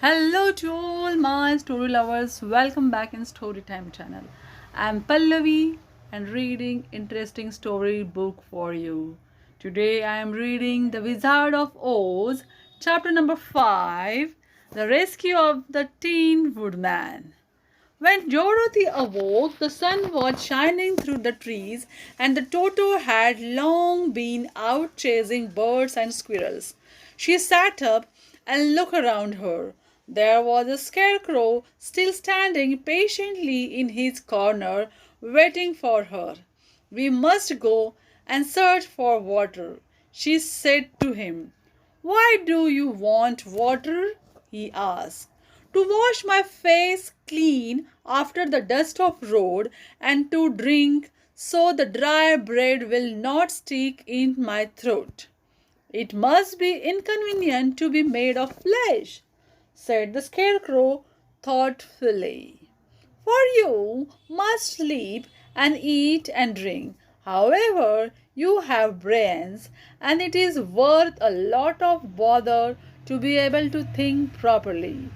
Hello to all my story lovers. Welcome back in Storytime channel. I'm Pallavi and reading interesting story book for you. Today I am reading The Wizard of Oz, chapter number 5, The Rescue of the Tin Woodman. When Dorothy awoke, the sun was shining through the trees, and the Toto had long been out chasing birds and squirrels. She sat up and looked around her. There was a scarecrow still standing patiently in his corner, waiting for her. "We must go and search for water," she said to him. "Why do you want water?" he asked. "To wash my face clean after the dust of road, and to drink so the dry bread will not stick in my throat." "It must be inconvenient to be made of flesh," said the Scarecrow thoughtfully, "for you must sleep and eat and drink. However, you have brains, and it is worth a lot of bother to be able to think properly."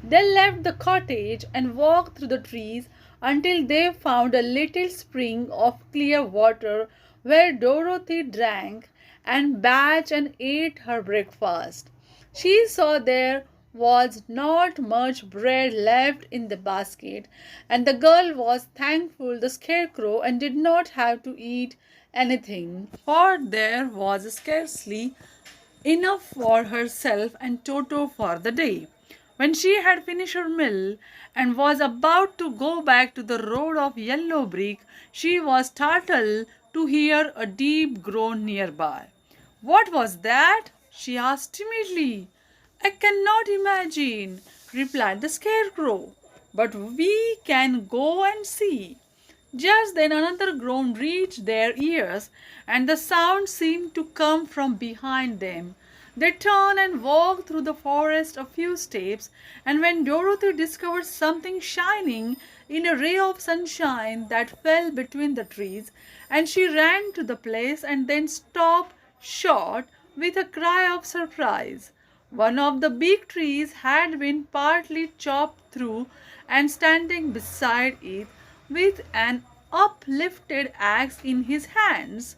They left the cottage and walked through the trees until they found a little spring of clear water where Dorothy drank and bathed and ate her breakfast. She saw there was not much bread left in the basket, and the girl was thankful the Scarecrow and did not have to eat anything, for there was scarcely enough for herself and Toto for the day. When she had finished her meal and was about to go back to the road of yellow brick, she was startled to hear a deep groan nearby. "What was that?" she asked timidly. "I cannot imagine," replied the Scarecrow, "but we can go and see." Just then another groan reached their ears, and the sound seemed to come from behind them. They turned and walked through the forest a few steps, and when Dorothy discovered something shining in a ray of sunshine that fell between the trees, and she ran to the place and then stopped short with a cry of surprise. One of the big trees had been partly chopped through, and standing beside it with an uplifted axe in his hands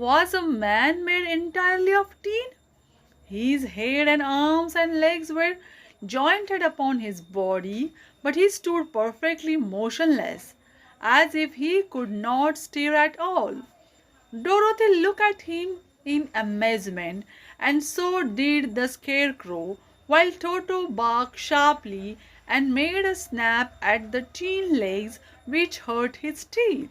was a man made entirely of tin. His head and arms and legs were jointed upon his body, but he stood perfectly motionless, as if he could not stir at all. Dorothy looked at him in amazement, and so did the Scarecrow, while Toto barked sharply and made a snap at the tin legs which hurt his teeth.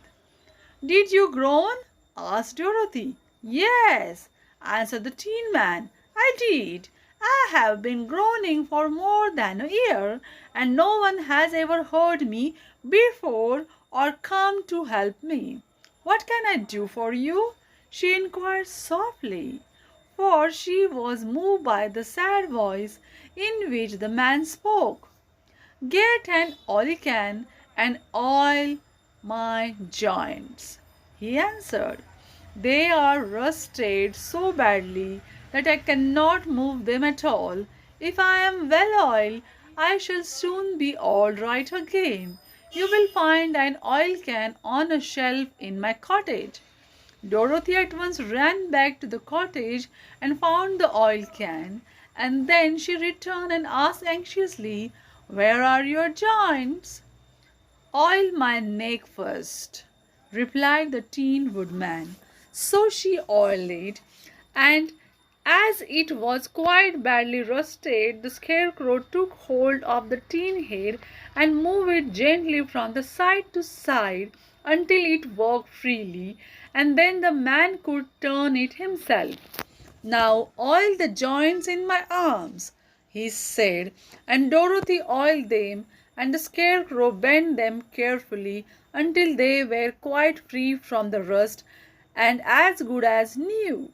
"Did you groan?" asked Dorothy. "Yes," answered the Tin Man, "I did. I have been groaning for more than a year, and no one has ever heard me before or come to help me." "What can I do for you?" she inquired softly, for she was moved by the sad voice in which the man spoke. "Get an olecan and oil my joints," he answered. "They are rusted so badly that I cannot move them at all. If I am well oiled, I shall soon be all right again. You will find an oil can on a shelf in my cottage." Dorothy at once ran back to the cottage and found the oil can, and then she returned and asked anxiously, "Where are your joints?" "Oil my neck first," replied the Tin Woodman. So she oiled it, and as it was quite badly rusted, the Scarecrow took hold of the tin head and moved it gently from the side to side until it worked freely, and then the man could turn it himself. "Now oil the joints in my arms," he said, and Dorothy oiled them, and the Scarecrow bent them carefully until they were quite free from the rust and as good as new.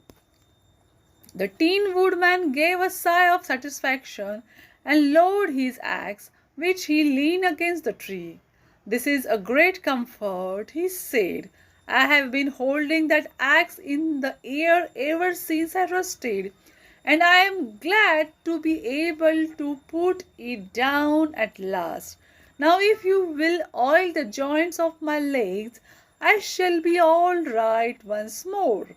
The Tin Woodman gave a sigh of satisfaction and lowered his axe, which he leaned against the tree. "This is a great comfort," he said. "I have been holding that axe in the air ever since I rusted, and I am glad to be able to put it down at last. Now, if you will oil the joints of my legs, I shall be all right once more.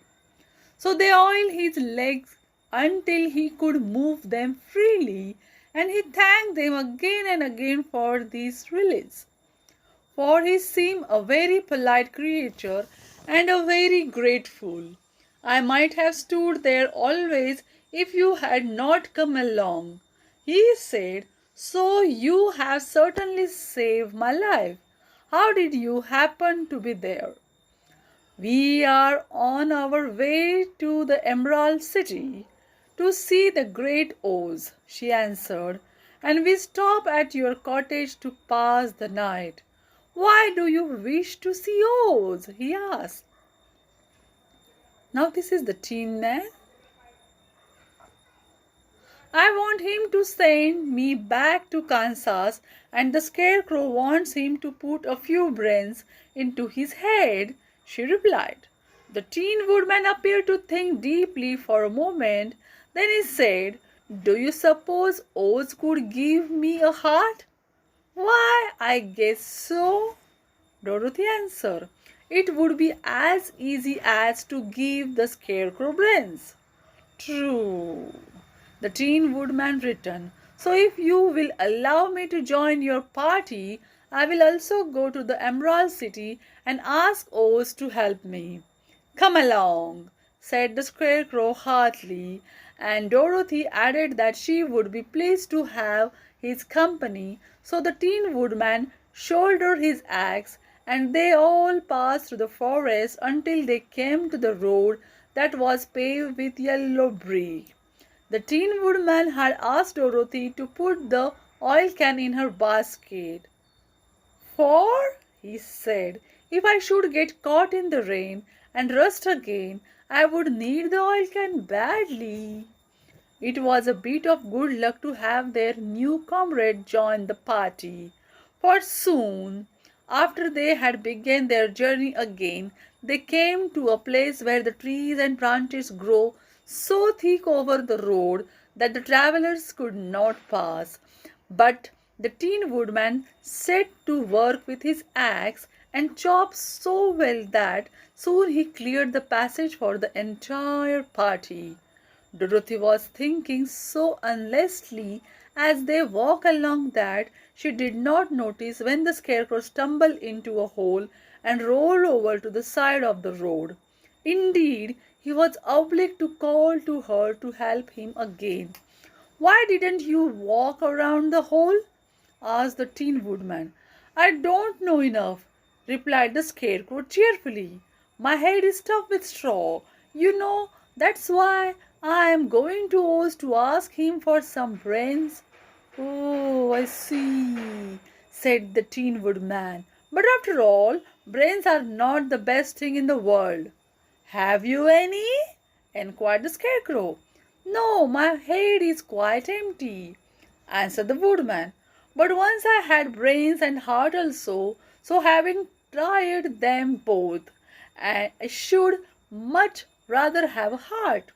So they oiled his legs until he could move them freely, and he thanked them again and again for this release. For he seemed a very polite creature and a very grateful. I might have stood there always if you had not come along, he said. So you have certainly saved my life. How did you happen to be there? We are on our way to the Emerald City to see the great Oz, she answered, and we stop at your cottage to pass the night. Why do you wish to see Oz? He asked. Now this is the Tin Man. I want him to send me back to Kansas, and the Scarecrow wants him to put a few brains into his head, she replied. The Tin Woodman appeared to think deeply for a moment. Then he said, Do you suppose Oz could give me a heart? Why, I guess so, Dorothy answered. It would be as easy as to give the Scarecrow brains. True, the Tin Woodman returned. So if you will allow me to join your party, I will also go to the Emerald City and ask Oz to help me. Come along, said the Scarecrow heartily, and Dorothy added that she would be pleased to have his company. So the Tin Woodman shouldered his axe, and they all passed through the forest until they came to the road that was paved with yellow brick. The Tin Woodman had asked Dorothy to put the oil can in her basket. For, he said, if I should get caught in the rain and rust again, I would need the oil can badly. It was a bit of good luck to have their new comrade join the party, for soon after they had begun their journey again, they came to a place where the trees and branches grow so thick over the road that the travelers could not pass. But the Tin Woodman set to work with his axe and chopped so well that soon he cleared the passage for the entire party. Dorothy was thinking so earnestly as they walked along that she did not notice when the Scarecrow stumbled into a hole and rolled over to the side of the road. Indeed, he was obliged to call to her to help him again. Why didn't you walk around the hole? Asked the Tin Woodman. I don't know enough, replied the Scarecrow cheerfully. My head is stuffed with straw. You know, that's why I am going to Oz to ask him for some brains. Oh, I see, said the Tin Woodman. But after all, brains are not the best thing in the world. Have you any? Enquired the Scarecrow. No, my head is quite empty, answered the Woodman. But once I had brains and heart also, so having tried them both, I should much rather have a heart.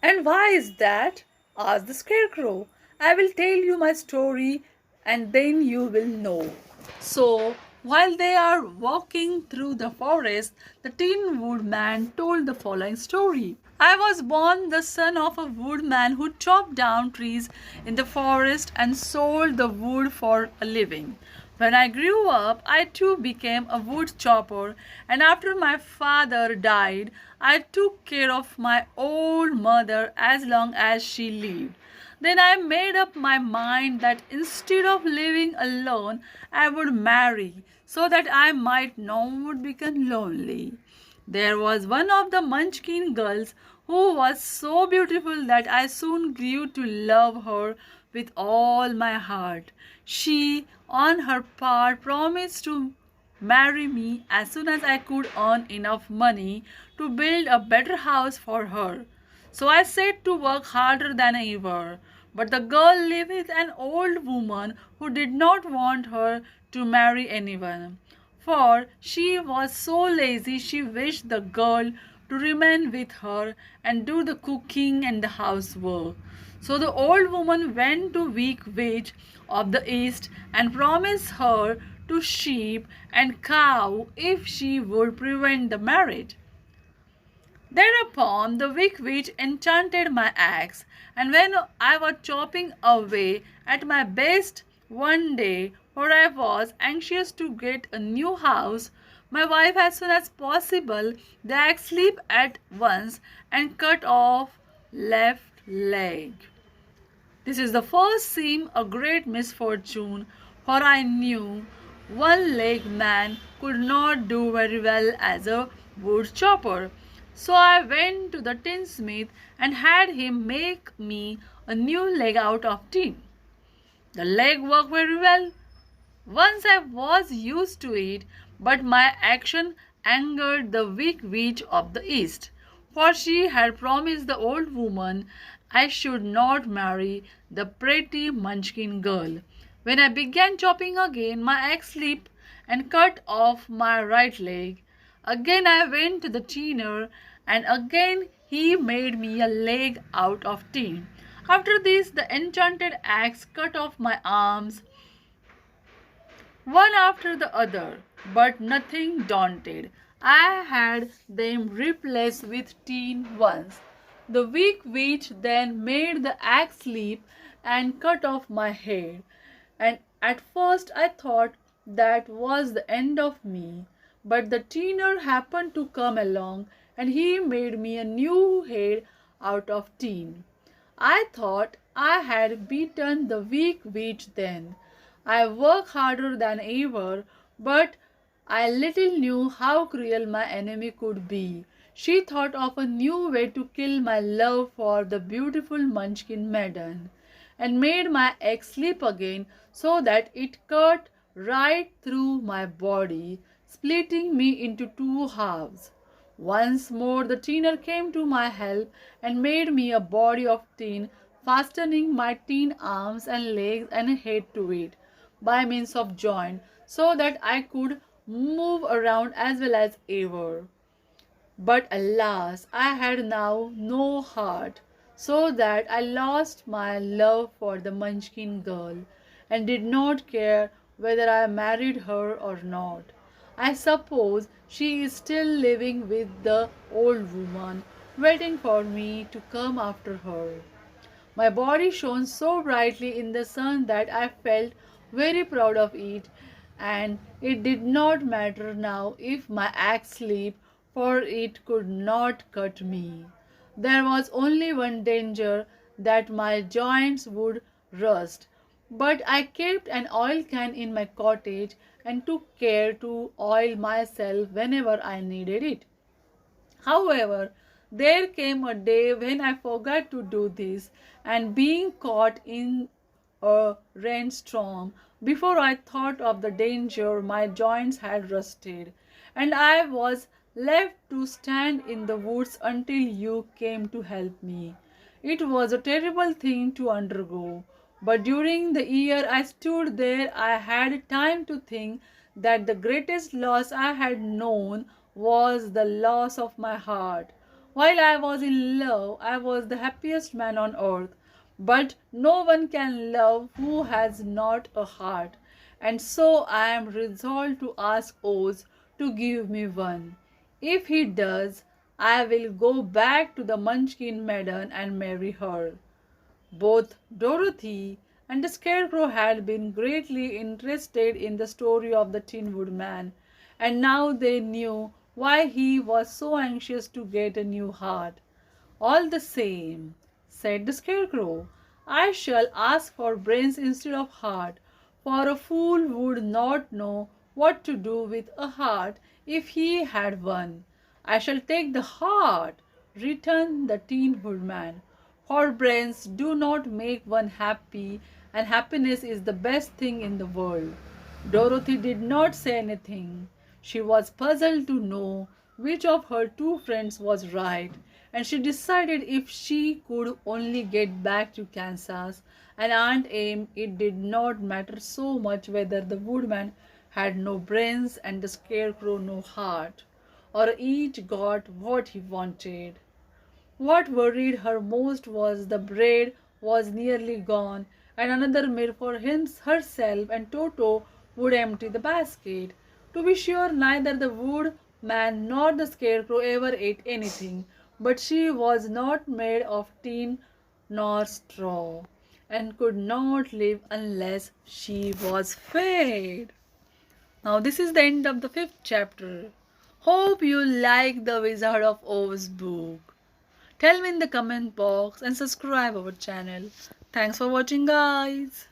And why is that? Asked the Scarecrow. I will tell you my story and then you will know. So, while they are walking through the forest, the Tin Woodman told the following story. I was born the son of a woodman who chopped down trees in the forest and sold the wood for a living. When I grew up, I too became a wood chopper, and after my father died, I took care of my old mother as long as she lived. Then I made up my mind that instead of living alone, I would marry so that I might not become lonely. There was one of the Munchkin girls who was so beautiful that I soon grew to love her with all my heart. She, on her part, promised to marry me as soon as I could earn enough money to build a better house for her. So I set to work harder than ever. But the girl lived with an old woman who did not want her to marry anyone, for she was so lazy she wished the girl to remain with her and do the cooking and the housework. So the old woman went to weak witch of the east and promised her to sheep and cow if she would prevent the marriage. Thereupon the wicked witch enchanted my axe, and when I was chopping away at my best one day, for I was anxious to get a new house, my wife as soon as possible the axe slipped at once and cut off left leg. This is the first seem a great misfortune, for I knew one-legged man could not do very well as a wood chopper. So I went to the tinsmith and had him make me a new leg out of tin. The leg worked very well. Once I was used to it, but my action angered the weak witch of the east, for she had promised the old woman I should not marry the pretty munchkin girl. When I began chopping again, my axe slipped and cut off my right leg. Again I went to the tinner, and again he made me a leg out of tin. After this, the enchanted axe cut off my arms one after the other, but nothing daunted. I had them replaced with tin ones. The weak witch then made the axe leap and cut off my head, and at first I thought that was the end of me. But the tinner happened to come along, and he made me a new head out of tin. I thought I had beaten the weak witch then. I worked harder than ever, but I little knew how cruel my enemy could be. She thought of a new way to kill my love for the beautiful Munchkin maiden, and made my axe slip again so that it cut right through my body, splitting me into two halves. Once more the tinner came to my help and made me a body of tin, fastening my tin arms and legs and head to it by means of joint, so that I could move around as well as ever. But alas, I had now no heart, so that I lost my love for the Munchkin girl, and did not care whether I married her or not. I suppose she is still living with the old woman, waiting for me to come after her. My body shone so brightly in the sun that I felt very proud of it, and it did not matter now if my axe slipped, for it could not cut me. There was only one danger, that my joints would rust, but I kept an oil can in my cottage and took care to oil myself whenever I needed it. However, there came a day when I forgot to do this, and being caught in a rainstorm, before I thought of the danger, my joints had rusted, and I was left to stand in the woods until you came to help me. It was a terrible thing to undergo, but during the year I stood there I had time to think that the greatest loss I had known was the loss of my heart. While I was in love, I was the happiest man on earth. But no one can love who has not a heart, and so I am resolved to ask Oz to give me one. If he does, I will go back to the Munchkin maiden and marry her. Both Dorothy and the Scarecrow had been greatly interested in the story of the Tin Woodman, and now they knew why he was so anxious to get a new heart. All the same, said the Scarecrow, I shall ask for brains instead of heart, for a fool would not know what to do with a heart if he had one. I shall take the heart, returned the Tin Woodman, for brains do not make one happy, and happiness is the best thing in the world. Dorothy did not say anything. She was puzzled to know which of her two friends was right, and she decided if she could only get back to Kansas and Aunt Em, it did not matter so much whether the woodman had no brains and the scarecrow no heart. or each got what he wanted. What worried her most was the bread was nearly gone, and another meal for herself, and Toto would empty the basket. To be sure, neither the woodman nor the scarecrow ever ate anything, but she was not made of tin nor straw, and could not live unless she was fed. Now, this is the end of the fifth chapter. Hope you like the Wizard of Oz book. Tell me in the comment box and subscribe our channel. Thanks for watching, guys.